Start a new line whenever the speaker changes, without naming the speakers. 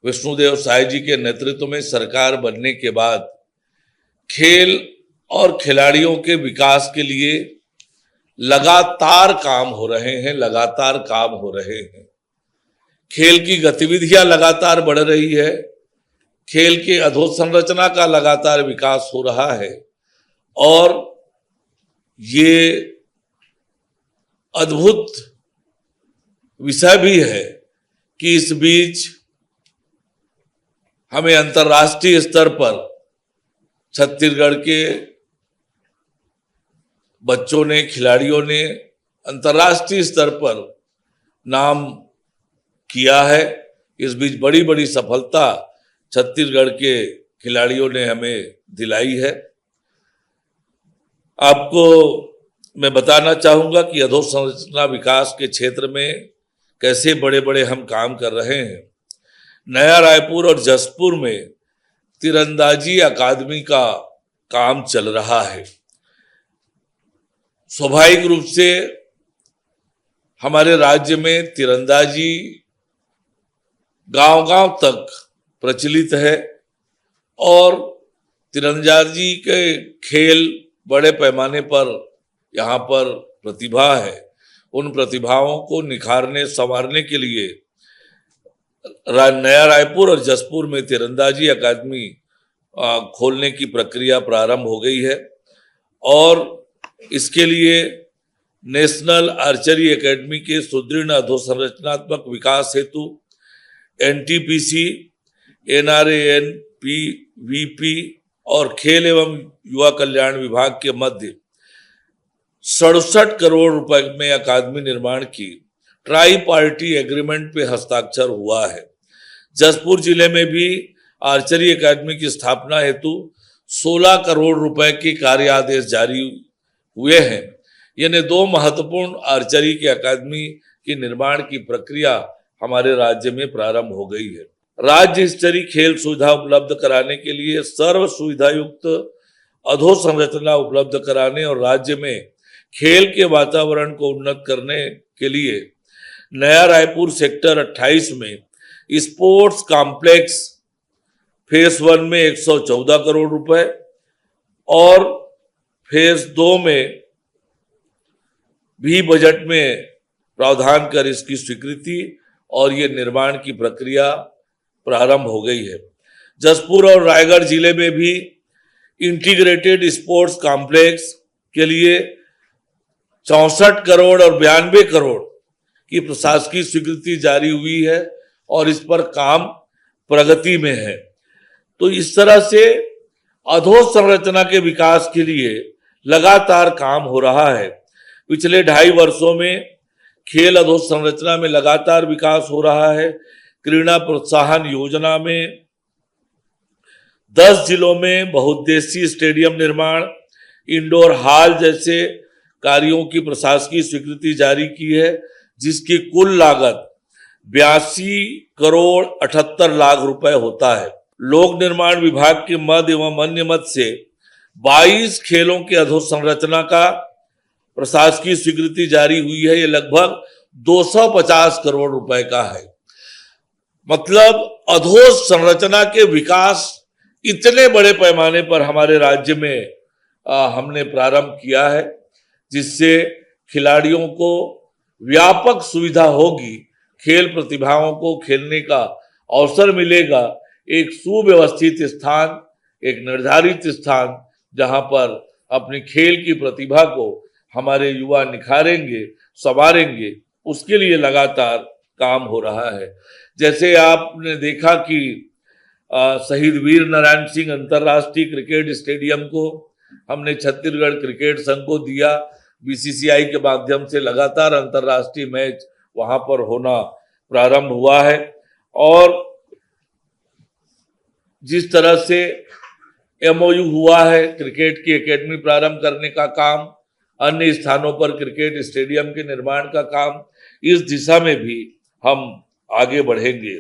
विष्णुदेव साय जी के नेतृत्व में सरकार बनने के बाद खेल और खिलाड़ियों के विकास के लिए लगातार काम हो रहे हैं। खेल की गतिविधियां लगातार बढ़ रही है, खेल की अधोसंरचना का लगातार विकास हो रहा है और ये अद्भुत विषय भी है कि इस बीच हमें अंतर्राष्ट्रीय स्तर पर छत्तीसगढ़ के बच्चों ने, खिलाड़ियों ने अंतर्राष्ट्रीय स्तर पर नाम किया है। इस बीच बड़ी बड़ी सफलता छत्तीसगढ़ के खिलाड़ियों ने हमें दिलाई है। आपको मैं बताना चाहूंगा कि अधोसंरचना विकास के क्षेत्र में कैसे बड़े बड़े हम काम कर रहे हैं। नया रायपुर और जसपुर में तीरंदाजी अकादमी का काम चल रहा है। स्वाभाविक रूप से हमारे राज्य में तीरंदाजी गांव-गांव तक प्रचलित है और तीरंदाजी के खेल बड़े पैमाने पर यहाँ पर प्रतिभा है। उन प्रतिभाओं को निखारने, संवारने के लिए नया रायपुर और जसपुर में तीरंदाजी अकादमी खोलने की प्रक्रिया प्रारंभ हो गई है और इसके लिए नेशनल आर्चरी एकेडमी के सुदृढ़ अधोसंरचनात्मक विकास हेतु एनटीपीसी, एनआरएएनपीवीपी और खेल एवं युवा कल्याण विभाग के मध्य 67 करोड़ रुपए में अकादमी निर्माण की ट्राई पार्टी एग्रीमेंट पे हस्ताक्षर हुआ है। जसपुर जिले में भी आर्चरी एकेडमी की स्थापना हेतु 16 करोड़ रुपए के कार्य आदेश जारी हुए हैं। यानी 2 महत्वपूर्ण आर्चरी की अकादमी की निर्माण की प्रक्रिया हमारे राज्य में प्रारंभ हो गई है। राज्य स्तरीय खेल सुविधा उपलब्ध कराने के लिए सर्व सुविधा युक्त अधोसंरचना उपलब्ध कराने और राज्य में खेल के वातावरण को उन्नत करने के लिए नया रायपुर सेक्टर 28 में स्पोर्ट्स कॉम्प्लेक्स फेज 1 में 114 करोड़ रुपए और फेज 2 में भी बजट में प्रावधान कर इसकी स्वीकृति और ये निर्माण की प्रक्रिया प्रारंभ हो गई है। जसपुर और रायगढ़ जिले में भी इंटीग्रेटेड स्पोर्ट्स कॉम्प्लेक्स के लिए 64 करोड़ और 92 करोड़ की प्रशासकीय स्वीकृति जारी हुई है और इस पर काम प्रगति में है। तो इस तरह से अधोसंरचना के विकास के लिए लगातार काम हो रहा है। पिछले 2.5 वर्षों में खेल अधोसंरचना में लगातार विकास हो रहा है। क्रीड़ा प्रोत्साहन योजना में 10 जिलों में बहुउद्देशीय स्टेडियम निर्माण, इंडोर हॉल जैसे कार्यों की प्रशासकीय स्वीकृति जारी की है, जिसकी कुल लागत 82 करोड़ 78 लाख रुपए होता है। लोक निर्माण विभाग के मद एवं अन्य मद से 22 खेलों के अधोसंरचना का प्रशासकीय स्वीकृति जारी हुई है। ये लगभग 250 करोड़ रुपए का है। मतलब अधोसंरचना के विकास इतने बड़े पैमाने पर हमारे राज्य में हमने प्रारंभ किया है, जिससे खिलाड़ियों को व्यापक सुविधा होगी, खेल प्रतिभाओं को खेलने का अवसर मिलेगा। एक सुव्यवस्थित स्थान, एक निर्धारित स्थान जहां पर अपनी खेल की प्रतिभा को हमारे युवा निखारेंगे, संवारेंगे, उसके लिए लगातार काम हो रहा है। जैसे आपने देखा कि शहीद वीर नारायण सिंह अंतर्राष्ट्रीय क्रिकेट स्टेडियम को हमने छत्तीसगढ़ क्रिकेट संघ को दिया। बीसीसीआई के माध्यम से लगातार अंतर्राष्ट्रीय मैच वहां पर होना प्रारंभ हुआ है और जिस तरह से एमओयू हुआ है क्रिकेट की एकेडमी प्रारंभ करने का काम, अन्य स्थानों पर क्रिकेट स्टेडियम के निर्माण का काम, इस दिशा में भी हम आगे बढ़ेंगे।